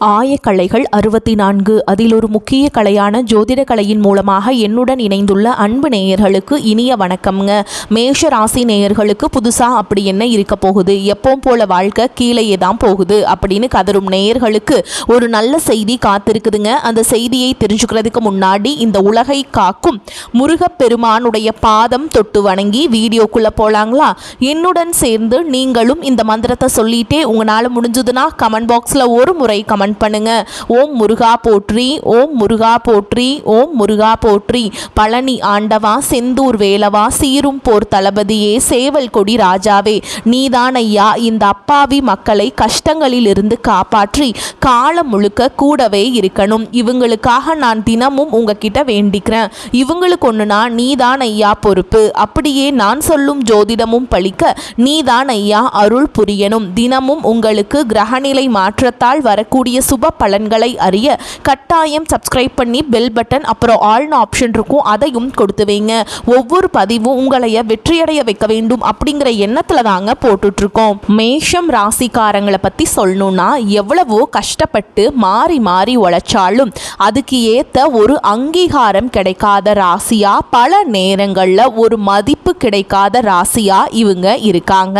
ஆயக்கலைகள் 64. அதில் ஒரு முக்கிய கலையான ஜோதிட கலையின் மூலமாக என்னுடன் இணைந்துள்ள அன்பு நேயர்களுக்கு இனிய வணக்கம்ங்க. மேஷ ராசி நேயர்களுக்கு புதுசாக அப்படி என்ன இருக்க போகுது, எப்பவும் போல வாழ்க்கை கீழேயே தான் போகுது அப்படின்னு கதரும் நேயர்களுக்கு ஒரு நல்ல செய்தி காத்திருக்குதுங்க. அந்த செய்தியை தெரிஞ்சுக்கிறதுக்கு முன்னாடி இந்த உலகை காக்கும் முருகப்பெருமானுடைய பாதம் தொட்டு வணங்கி வீடியோக்குள்ளே போகலாங்களா? என்னுடன் சேர்ந்து நீங்களும் இந்த மந்திரத்தை சொல்லிட்டே உங்களால் முடிஞ்சதுன்னா கமெண்ட் பாக்ஸில் ஒரு முறை கமெண்ட் பண்ணுங்க. ஓம் முருகா போற்றி, ஓம் முருகா போற்றி, ஓம் முருகா போற்றி. பழனி ஆண்டவா, செந்தூர் வேலவா, சீரும் போர் தளபதியே, சேவல் கொடி ராஜாவே, நீதான் ஐயா இந்த அப்பாவி மக்களை கஷ்டங்களில் இருந்து காப்பாற்றி காலம் முழுக்க கூடவே இருக்கணும். இவங்களுக்காக நான் தினமும் உங்ககிட்ட வேண்டிக்கிறேன். இவங்களுக்கு ஒண்ணுனா நீதான் ஐயா பொறுப்பு. அப்படியே நான் சொல்லும் ஜோதிடமும் பழிக்க நீதான் ஐயா அருள் புரியணும். தினமும் உங்களுக்கு கிரகநிலை மாற்றத்தால் வரக்கூடிய சுப பலன்களை அறிய கட்டாயம் சப்ஸ்கிரைப் பண்ணி பெல் பட்டன் அப்புறம் ஆல்னு ஆப்ஷன் இருக்கும், அதையும் கொடுத்து வைங்க. ஒவ்வொரு பதிவும் உங்களைய வெற்றியடைய வைக்க வேண்டும் அப்படிங்கிற எண்ணத்துல தாங்க போட்டுட்டு இருக்கோம். மேஷம் ராசிக்காரங்களை பத்தி சொல்லணும்னா எவ்வளவோ கஷ்டப்பட்டு மாறி மாறி உழைச்சாலும் அதுக்கு ஏத்த ஒரு அங்கீகாரம் கிடைக்காத ராசியா, பல நேரங்கள்ல ஒரு மதிப்பு கிடைக்காத ராசியா இவங்க இருக்காங்க.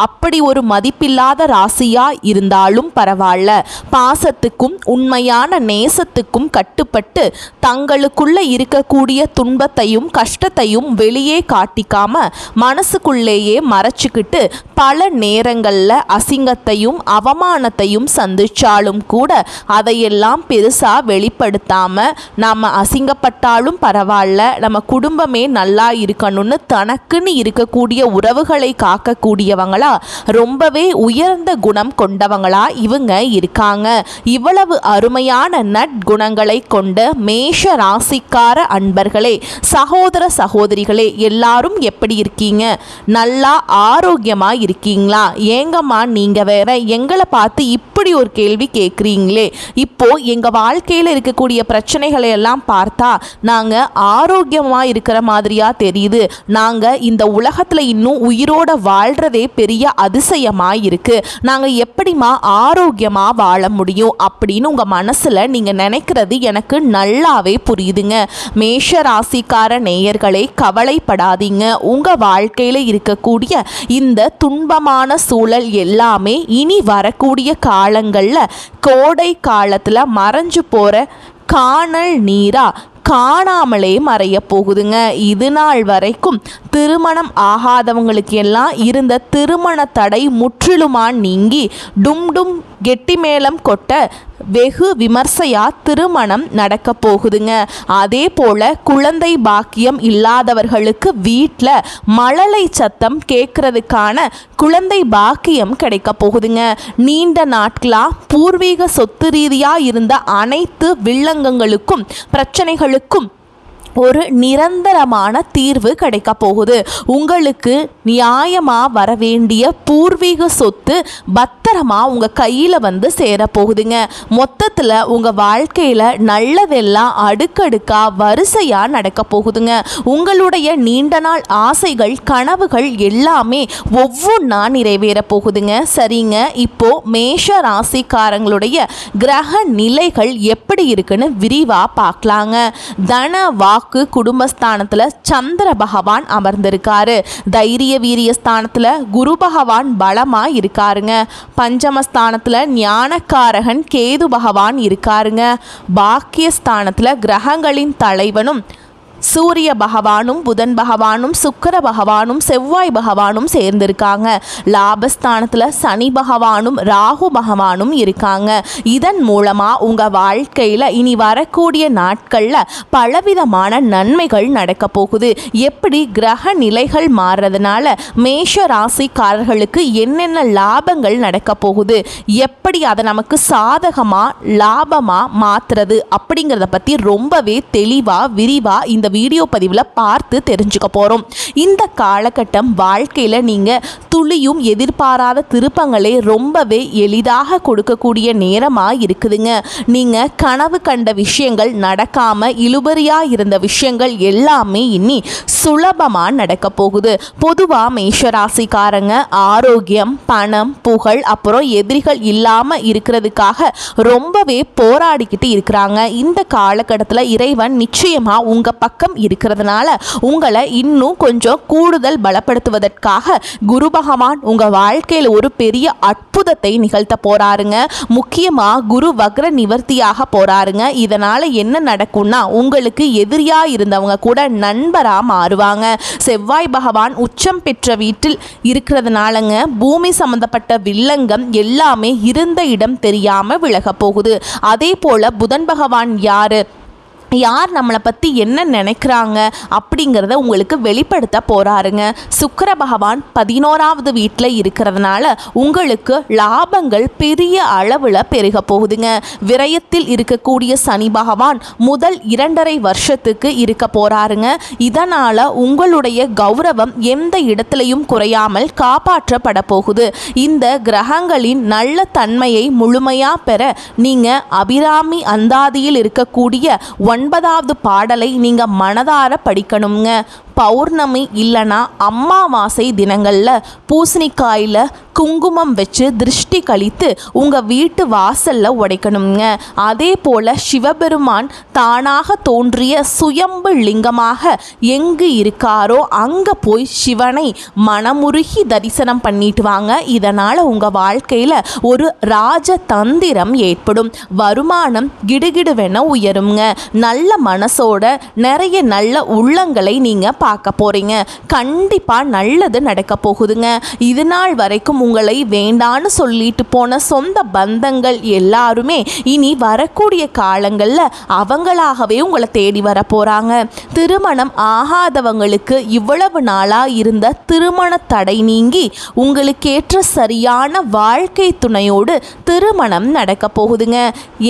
அப்படி ஒரு மதிப்பில்லாத ராசியா இருந்தாலும் பரவாயில்ல, பாசத்துக்கும் உண்மையான நேசத்துக்கும் கட்டுப்பட்டு தங்களுக்குள்ள இருக்கக்கூடிய துன்பத்தையும் கஷ்டத்தையும் வெளியே காட்டிக்காம மனசுக்குள்ளேயே மறைச்சிக்கிட்டு பல நேரங்களில் அசிங்கத்தையும் அவமானத்தையும் சந்திச்சாலும் கூட அதையெல்லாம் பெருசாக வெளிப்படுத்தாம நம்ம அசிங்கப்பட்டாலும் பரவாயில்ல, நம்ம குடும்பமே நல்லா இருக்கணும்னு தனக்குன்னு இருக்கக்கூடிய உறவுகளை காக்கக்கூடியவங்களா, ரொம்பவே உயர்ந்த குணம் கொண்டவங்களா இவங்க இருக்காங்க. இவ்வளவு அருமையான நற்குணங்களை கொண்ட மேஷ ராசிக்கார அன்பர்களே, சகோதர சகோதரிகளே, எல்லாரும் எப்படி இருக்கீங்க? நல்லா ஆரோக்கியமா இருக்கீங்களா? ஏங்கம்மா நீங்க வேற எங்களை பார்த்து இப்படி ஒரு கேள்வி கேட்குறீங்களே? இப்போ எங்க வாழ்க்கையில் இருக்கக்கூடிய பிரச்சனைகளை எல்லாம் பார்த்தா நாங்க ஆரோக்கியமா இருக்கிற மாதிரியா தெரியுது. நாங்க இந்த உலகத்துல இன்னும் உயிரோட வாழ்றதே பெரிய அதிசயமா இருக்கு. நாங்க எப்படிமா ஆரோக்கியமா வாழ முடியும் அப்படின்னு உங்க மனசுல நீங்க நினைக்கிறது எனக்கு நல்லாவே புரியுதுங்க. மேஷ ராசிக்கார நேயர்களே, கவலைப்படாதீங்க. உங்க வாழ்க்கையில இருக்கக்கூடிய இந்த துன்பமான சூழல் எல்லாமே இனி வரக்கூடிய காலங்கள்ல கோடை காலத்துல மறைஞ்சு போற காணல் நீரா காணாமலே மறைய போகுதுங்க. இது நாள் வரைக்கும் திருமணம் ஆகாதவங்களுக்கு எல்லாம் இருந்த திருமண தடை முற்றிலுமா நீங்கி டும் டும் கெட்டி மேளம் கொட்ட வெகு விமர்சையா திருமணம் நடக்க போகுதுங்க. அதே போல குழந்தை பாக்கியம் இல்லாதவர்களுக்கு வீட்டில் மழலை சத்தம் கேட்கறதுக்கான குழந்தை பாக்கியம் கிடைக்க போகுதுங்க. நீண்ட நாட்களா பூர்வீக சொத்து ரீதியா இருந்த அனைத்து வில்லங்கங்களுக்கும் பிரச்சனைகளுக்கும் ஒரு நிரந்தரமான தீர்வு கிடைக்க போகுது. உங்களுக்கு நியாயமா வர வேண்டிய பூர்வீக சொத்து பத்திரமா உங்க கையில வந்து சேர போகுதுங்க. மொத்தத்துல உங்க வாழ்க்கையில நல்லதெல்லாம் அடுக்கடுக்கா வரிசையா நடக்க போகுதுங்க. உங்களுடைய நீண்ட நாள் ஆசைகள் கனவுகள் எல்லாமே ஒவ்வொன்றா நிறைவேற போகுதுங்க. சரிங்க, இப்போ மேஷ ராசிக்காரங்களுடைய கிரக நிலைகள் எப்படி இருக்குன்னு விரிவா பார்க்கலாங்க. தன வாக்கு குடும்பஸ்தானத்துல சந்திர பகவான் அமர்ந்திருக்காரு. தைரிய வீரிய ஸ்தானத்துல குரு பகவான் பலமா இருக்காருங்க. பஞ்சமஸ்தானத்துல ஞானக்காரகன் கேது பகவான் இருக்காருங்க. பாக்கியஸ்தானத்துல கிரகங்களின் தலைவனும் சூரிய பகவானும் புதன் பகவானும் சுக்கிர பகவானும் செவ்வாய் பகவானும் சேர்ந்திருக்காங்க. லாபஸ்தானத்தில் சனி பகவானும் ராகு பகவானும் இருக்காங்க. இதன் மூலமாக உங்கள் வாழ்க்கையில் இனி வரக்கூடிய நாட்களில் பலவிதமான நன்மைகள் நடக்க போகுது. எப்படி கிரக நிலைகள் மாறுறதுனால மேஷ ராசிக்காரர்களுக்கு என்னென்ன லாபங்கள் நடக்க போகுது, எப்படி அதை நமக்கு சாதகமாக லாபமாக மாற்றுறது அப்படிங்கிறத பற்றி ரொம்பவே தெளிவாக விரிவாக இந்த வீடியோ பதிவில் பார்த்து தெரிஞ்சுக்க போகிறோம். இந்த காலகட்டம் வாழ்க்கையில் நீங்கள் துளியும் எதிர்பாராத திருப்பங்களை ரொம்பவே எளிதாக கொடுக்கக்கூடிய நேரமாக இருக்குதுங்க. நீங்கள் கனவு கண்ட விஷயங்கள் நடக்காமல் இழுபறியாக இருந்த விஷயங்கள் எல்லாமே இனி சுலபமாக நடக்க போகுது. பொதுவாக மேஷராசிக்காரங்க ஆரோக்கியம், பணம், புகழ், அப்புறம் எதிரிகள் இல்லாமல் இருக்கிறதுக்காக ரொம்பவே போராடிக்கிட்டு இருக்கிறாங்க. இந்த காலகட்டத்தில் இறைவன் நிச்சயமாக உங்கள் பக்கம் இருக்கிறதுனால உங்களை இன்னும் கொஞ்சம் கூடுதல் பலப்படுத்துவதற்காக குரு பகவான் உங்கள் வாழ்க்கையில் ஒரு பெரிய அற்புதத்தை நிகழ்த்த போறாருங்க. முக்கியமாக குரு வக்ர நிவர்த்தியாக போறாருங்க. இதனால் என்ன நடக்கும்னா உங்களுக்கு எதிரியாக இருந்தவங்க கூட நண்பராக மாறுவாங்க. செவ்வாய் பகவான் உச்சம் பெற்ற வீட்டில் இருக்கிறதுனாலங்க பூமி சம்பந்தப்பட்ட வில்லங்கம் எல்லாமே இருந்த இடம் தெரியாம விலக போகுது. அதே போல புதன் பகவான் யார் நம்மளை பற்றி என்ன நினைக்கிறாங்க அப்படிங்கிறத உங்களுக்கு வெளிப்படுத்த போகிறாருங்க. சுக்கிர பகவான் 11வது வீட்டில் இருக்கிறதுனால உங்களுக்கு லாபங்கள் பெரிய அளவில் பெருக போகுதுங்க. விரயத்தில் இருக்கக்கூடிய சனி பகவான் முதல் 2.5 வருஷத்துக்கு இருக்க போகிறாருங்க. இதனால் உங்களுடைய கௌரவம் எந்த இடத்துலையும் குறையாமல் காப்பாற்றப்பட போகுது. இந்த கிரகங்களின் நல்ல தன்மையை முழுமையாக பெற நீங்கள் அபிராமி அந்தாதியில் இருக்கக்கூடிய 9வது பாடலை நீங்கள் மனதார படிக்கணுங்க. பௌர்ணமி இல்லைனா அமாவாசை தினங்களில் பூசணிக்காயில் குங்குமம் வச்சு திருஷ்டி கழித்து உங்கள் வீட்டு வாசலில் உடைக்கணுங்க. அதே போல் சிவபெருமான் தானாக தோன்றிய சுயம்பு லிங்கமாக எங்கு இருக்காரோ அங்கே போய் சிவனை மனமுருகி தரிசனம் பண்ணிட்டு வாங்க. இதனால் உங்கள் வாழ்க்கையில் ஒரு ராஜதந்திரம் ஏற்படும். வருமானம் கிடுகிடுவென உயருங்க. நல்ல மனசோட நிறைய நல்ல உள்ளங்களை நீங்கள் பார்க்க போறீங்க. கண்டிப்பா நல்லது நடக்க போகுதுங்க. இது நாள் வரைக்கும் உங்களை வேண்டான்னு சொல்லிட்டு போன சொந்த பந்தங்கள் எல்லாருமே இனி வரக்கூடிய காலங்களில் அவங்களாகவே உங்களை தேடி வர போறாங்க. திருமணம் ஆகாதவங்களுக்கு இவ்வளவு நாளா இருந்த திருமண தடை நீங்கி உங்களுக்கேற்ற சரியான வாழ்க்கை துணையோடு திருமணம் நடக்க போகுதுங்க.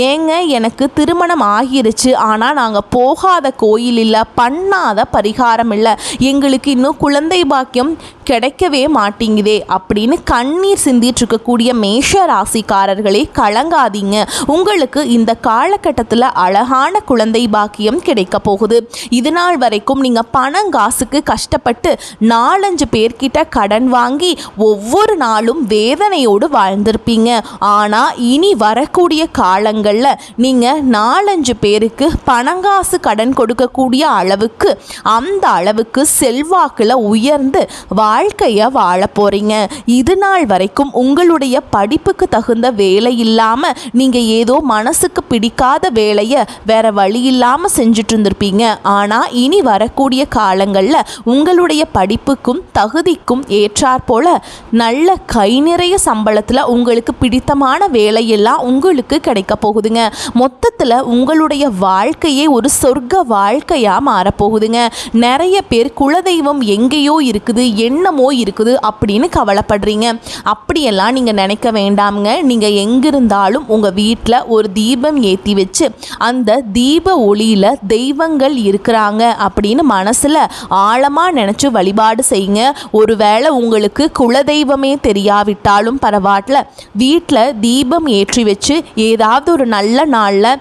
ஏங்க எனக்கு திருமணம் ஆகிருச்சு, ஆனால் நாங்கள் போகாத கோயில் இல்லை, பண்ணாத பரிகாரம் இல்லை, எங்களுக்கு இன்னும் குழந்தை பாக்கியம் கிடைக்கவே மாட்டேங்குதே அப்படின்னு கண்ணீர் சிந்திட்டு இருக்கக்கூடிய மேஷ ராசிக்காரர்களே கலங்காதீங்க. உங்களுக்கு இந்த காலகட்டத்தில் அழகான குழந்தை பாக்கியம் கிடைக்க போகுது. இது நாள் வரைக்கும் நீங்கள் பணங்காசுக்கு கஷ்டப்பட்டு 4-5 பேர்கிட்ட கடன் வாங்கி ஒவ்வொரு நாளும் வேதனையோடு வாழ்ந்திருப்பீங்க. ஆனால் இனி வரக்கூடிய காலங்களில் நீங்கள் 4-5 பேருக்கு பணங்காசு கடன் கொடுக்கக்கூடிய அளவுக்கு அந்த அளவுக்கு செல்வாக்கில் உயர்ந்து வாழ்க்கையை வாழ போறீங்க. இது நாள் வரைக்கும் உங்களுடைய படிப்புக்கு தகுந்த வேலை இல்லாமல் நீங்கள் ஏதோ மனசுக்கு பிடிக்காத வேலையை வேற வழி இல்லாமல் செஞ்சுட்டு இருந்திருப்பீங்க. ஆனால் இனி வரக்கூடிய காலங்களில் உங்களுடைய படிப்புக்கும் தகுதிக்கும் ஏற்றாற் போல நல்ல கை நிறைய சம்பளத்தில் உங்களுக்கு பிடித்தமான வேலையெல்லாம் உங்களுக்கு கிடைக்க போகுதுங்க. மொத்தத்தில் உங்களுடைய வாழ்க்கையே ஒரு சொர்க்க வாழ்க்கையாக மாறப்போகுதுங்க. நிறைய பேர் குலதெய்வம் எங்கேயோ இருக்குது, என்னமோ இருக்குது அப்படின்னு கவலைப்படுறீங்க. அப்படியெல்லாம் நீங்கள் நினைக்க வேண்டாமுங்க. நீங்கள் எங்கிருந்தாலும் உங்கள் வீட்டில் ஒரு தீபம் ஏற்றி வச்சு அந்த தீப ஒளியில் தெய்வங்கள் இருக்கிறாங்க அப்படின்னு மனசில் ஆழமாக நினச்சி வழிபாடு செய்யுங்க. ஒருவேளை உங்களுக்கு குலதெய்வமே தெரியாவிட்டாலும் பரவாயில்ல, வீட்டில் தீபம் ஏற்றி வச்சு ஏதாவது ஒரு நல்ல நாளில்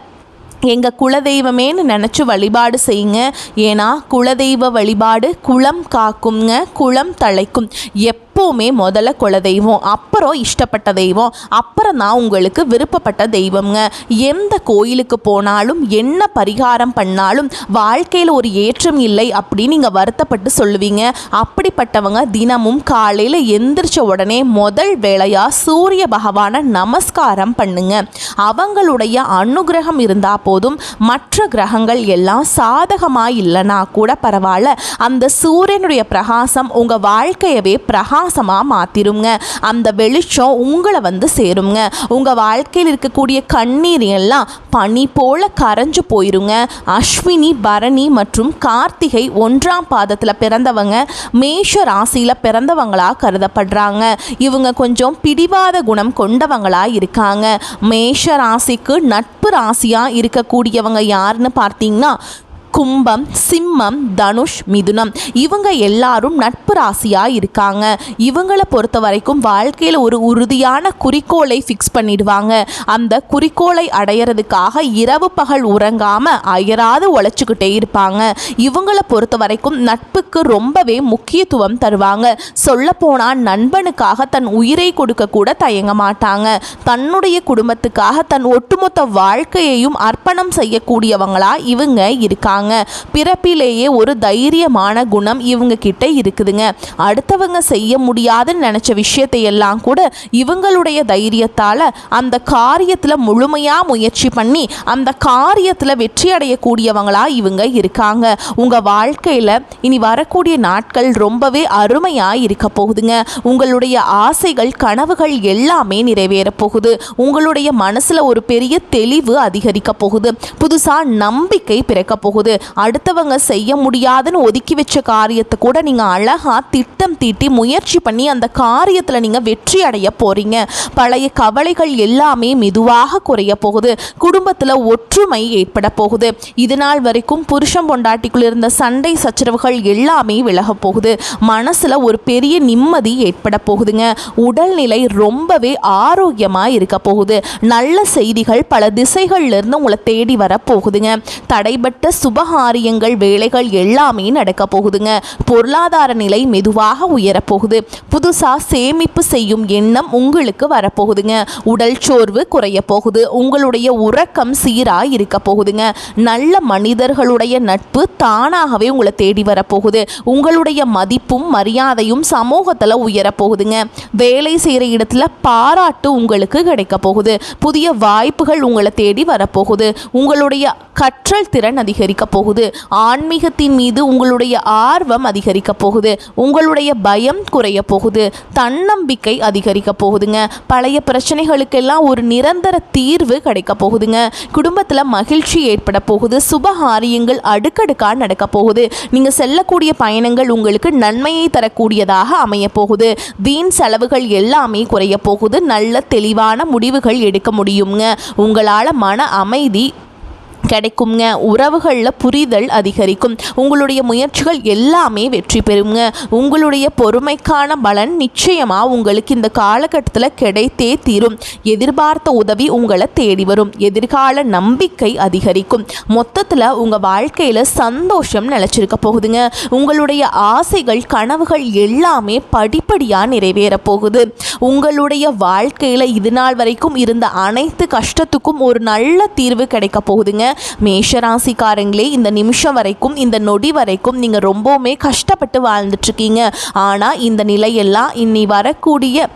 எங்கள் குலதெய்வமேன்னு நினச்சி வழிபாடு செய்யுங்க. ஏன்னா குலதெய்வ வழிபாடு குலம் காக்குங்க, குலம் தழைக்கும். எப்போவுமே முதல்ல குலதெய்வம், அப்புறம் இஷ்டப்பட்ட தெய்வம், அப்புறம் தான் உங்களுக்கு விருப்பப்பட்ட தெய்வம்ங்க. எந்த கோயிலுக்கு போனாலும் என்ன பரிகாரம் பண்ணாலும் வாழ்க்கையில் ஒரு ஏற்றம் இல்லை அப்படின்னு நீங்கள் வருத்தப்பட்டு சொல்லுவீங்க. அப்படிப்பட்டவங்க தினமும் காலையில் எந்திரிச்ச உடனே முதல் வேளையாக சூரிய பகவானை நமஸ்காரம் பண்ணுங்க. அவங்களுடைய அனுகிரகம் இருந்தால் போதும். மற்ற கிரகங்கள் எல்லாம் சாதகமாக இல்லைனா கூட பரவாயில்ல, அந்த சூரியனுடைய பிரகாசம் உங்கள் வாழ்க்கையவே பிரகாசமாக மாற்றிருங்க. அந்த வெளிச்சம் உங்களை வந்து சேருங்க. உங்கள் வாழ்க்கையில் இருக்கக்கூடிய கண்ணீர் எல்லாம் பனி போல கரைஞ்சு போயிருங்க. அஸ்வினி, பரணி மற்றும் கார்த்திகை 1ஆம் பாதத்தில் பிறந்தவங்க மேஷ ராசியில் பிறந்தவங்களாக கருதப்படுறாங்க. இவங்க கொஞ்சம் பிடிவாத குணம் கொண்டவங்களாக இருக்காங்க. மேஷ ராசிக்கு நட்பு ராசியாக இருக்கக்கூடியவங்க யாருன்னு பார்த்தீங்கன்னா கும்பம், சிம்மம், தனுஷ், மிதுனம் இவங்க எல்லாரும் நட்பு ராசியாக இருக்காங்க. இவங்களை பொறுத்த வரைக்கும் வாழ்க்கையில் ஒரு உறுதியான குறிக்கோளை ஃபிக்ஸ் பண்ணிடுவாங்க. அந்த குறிக்கோளை அடையிறதுக்காக இரவு பகல் உறங்காம அயராது உழைச்சிக்கிட்டே இருப்பாங்க. இவங்களை பொறுத்த வரைக்கும் நட்புக்கு ரொம்பவே முக்கியத்துவம் தருவாங்க. சொல்லப்போனால் நண்பனுக்காக தன் உயிரை கொடுக்க கூட தயங்க மாட்டாங்க. தன்னுடைய குடும்பத்துக்காக தன் ஒட்டுமொத்த வாழ்க்கையையும் அர்ப்பணம் செய்யக்கூடியவங்களா இவங்க இருக்காங்க. பிறப்பிலேயே ஒரு தைரியமான குணம் இவங்க கிட்ட இருக்குதுங்க. அடுத்தவங்க செய்ய முடியாதுன்னு நினைச்ச விஷயத்தை எல்லாம் கூட இவங்களுடைய தைரியத்தால அந்த காரியத்தில் முழுமையாக முயற்சி பண்ணி அந்த காரியத்தில் வெற்றி அடையக்கூடியவங்களா இவங்க இருக்காங்க. உங்கள் வாழ்க்கையில் இனி வரக்கூடிய நாட்கள் ரொம்பவே அருமையாக இருக்க போகுதுங்க. உங்களுடைய ஆசைகள், கனவுகள் எல்லாமே நிறைவேற போகுது. உங்களுடைய மனசில் ஒரு பெரிய தெளிவு அதிகரிக்க போகுது. புதுசாக நம்பிக்கை பிறக்க போகுது. அடுத்தவங்க செய்ய முடியாதுன்னு ஒதுக்கி வச்ச காரியத்தை கூட நீங்கள் அழகாக திட்டம் தீட்டி முயற்சி பண்ணி அந்த காரியத்தில் நீங்கள் வெற்றி அடைய போகிறீங்க. பழைய கவலைகள் எல்லாமே மெதுவாக குறைய போகுது. குடும்பத்தில் ஒற்றுமை ஏற்பட போகுது. இதுநாள் வரைக்கும் புருஷன் பொண்டாட்டிக்குள் இருந்த சண்டை சச்சரவுகள் எல்லாமே விலக போகுது. மனசில் ஒரு பெரிய நிம்மதி ஏற்பட போகுதுங்க. உடல்நிலை ரொம்பவே ஆரோக்கியமாக இருக்க போகுது. நல்ல செய்திகள் பல திசைகள்லேருந்து உங்களை தேடி வர போகுதுங்க. தடைபட்ட சுபகாரியங்கள், வேலைகள் எல்லாமே நடக்க போகுதுங்க. பொருளாதார நிலை மெதுவாக உயரப்போகுது. புதுசாக சேமிப்பு செய்யும் எண்ணம் உங்களுக்கு வரப்போகுதுங்க. உடல் சோர்வு குறைய போகுது. உங்களுடைய உறக்கம் சீராக இருக்க போகுதுங்க. நல்ல மனிதர்களுடைய நட்பு தானாகவே உங்களை தேடி வரப்போகுது. உங்களுடைய மதிப்பும் மரியாதையும் சமூகத்தில் உயரப்போகுதுங்க. வேலை செய்கிற இடத்துல பாராட்டு உங்களுக்கு கிடைக்க போகுது. புதிய வாய்ப்புகள் உங்களை தேடி வரப்போகுது. உங்களுடைய கற்றல் திறன் அதிகரிக்க போகுது. ஆன்மீகத்தின் மீது உங்களுடைய ஆர்வம் அதிகரிக்க போகுது. உங்களுடைய பயம் குறைய போகுது. தன்னம்பிக்கை அதிகரிக்க போகுதுங்க. பழைய பிரச்சனைகளுக்கெல்லாம் ஒரு நிரந்தர தீர்வு கிடைக்க போகுதுங்க. குடும்பத்தில் மகிழ்ச்சி ஏற்பட போகுது. சுபகாரியங்கள் அடுக்கடுக்காக நடக்க போகுது. நீங்கள் செல்லக்கூடிய பயணங்கள் உங்களுக்கு நன்மையை தரக்கூடியதாக அமைய போகுது. வீண் செலவுகள் எல்லாமே குறைய போகுது. நல்ல தெளிவான முடிவுகள் எடுக்க முடியுங்க. உங்களால் மன அமைதி கிடைக்குங்க. உறவுகளில் புரிதல் அதிகரிக்கும். உங்களுடைய முயற்சிகள் எல்லாமே வெற்றி பெறுங்க. உங்களுடைய பொறுமைக்கான பலன் நிச்சயமாக உங்களுக்கு இந்த காலகட்டத்தில் கிடைத்தே தீரும். எதிர்பார்த்த உதவி உங்களை தேடி வரும். எதிர்கால நம்பிக்கை அதிகரிக்கும். மொத்தத்தில் உங்கள் வாழ்க்கையில் சந்தோஷம் நிலச்சிருக்க போகுதுங்க. உங்களுடைய ஆசைகள், கனவுகள் எல்லாமே படிப்படியாக நிறைவேற போகுது. உங்களுடைய வாழ்க்கையில் இது நாள் வரைக்கும் இருந்த அனைத்து கஷ்டத்துக்கும் ஒரு நல்ல தீர்வு கிடைக்க போகுதுங்க. மேஷராசிக்காரங்களே, இந்த நிமிஷம் வரைக்கும், இந்த நொடி வரைக்கும் நீங்கள் ரொம்பவுமே கஷ்டப்பட்டு வாழ்ந்துட்டுருக்கீங்க. ஆனால் இந்த நிலையெல்லாம் இனி வரக்கூடிய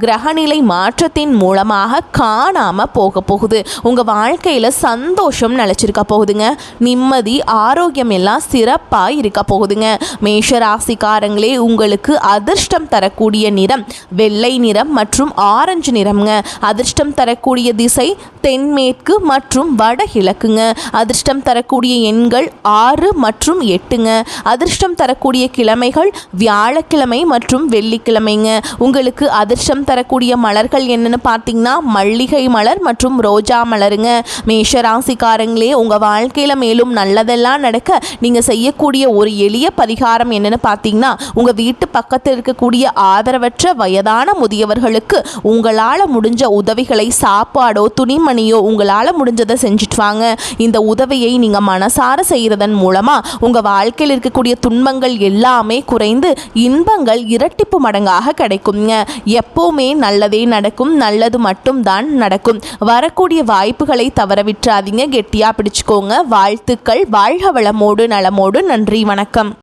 கிரகநிலை மாற்றத்தின் மூலமாக காணாமல் போக போகுது. உங்கள் வாழ்க்கையில் சந்தோஷம் நிலச்சிருக்க போகுதுங்க. நிம்மதி, ஆரோக்கியம் எல்லாம் சிறப்பாக இருக்க போகுதுங்க. மேஷராசிக்காரங்களே, உங்களுக்கு அதிர்ஷ்டம் தரக்கூடிய நிறம் வெள்ளை நிறம் மற்றும் ஆரஞ்சு நிறம்ங்க. அதிர்ஷ்டம் தரக்கூடிய திசை தென்மேற்கு மற்றும் வடகிழக்குங்க. அதிர்ஷ்டம் தரக்கூடிய எண்கள் 6 மற்றும் 8ங்க. அதிர்ஷ்டம் தரக்கூடிய கிழமைகள் வியாழக்கிழமை மற்றும் வெள்ளிக்கிழமைங்க. உங்களுக்கு அதிர்ஷ்டம் தரக்கூடிய மலர்கள் என்னன்னு பார்த்தீங்கன்னா மல்லிகை மலர் மற்றும் ரோஜா மலருங்க. மேஷராசிக்காரங்களே, உங்கள் வாழ்க்கையில் மேலும் நல்லதெல்லாம் நடக்க நீங்கள் செய்யக்கூடிய ஒரு எளிய பரிகாரம் என்னன்னு பார்த்தீங்கன்னா, உங்கள் வீட்டு பக்கத்தில் இருக்கக்கூடிய ஆதரவற்ற வயதான முதியவர்களுக்கு உங்களால் முடிஞ்ச உதவிகளை, சாப்பாடோ துணிமணியோ உங்களால் முடிஞ்சதை செஞ்சுட்டு வாங்க. இந்த உதவியை நீங்கள் மனசார செய்கிறதன் மூலமாக உங்கள் வாழ்க்கையில் இருக்கக்கூடிய துன்பங்கள் எல்லாமே குறைந்து இன்பங்கள் இரட்டிப்பு மடங்காக கிடைக்குங்க. எப்போவுமே நல்லதே நடக்கும். நல்லது மட்டும்தான் நடக்கும். வரக்கூடிய வாய்ப்புகளை தவற விட்டுறாதீங்க. கெட்டியாக பிடிச்சுக்கோங்க. வாழ்த்துக்கள். வாழ்க வளமோடு நலமோடு. நன்றி, வணக்கம்.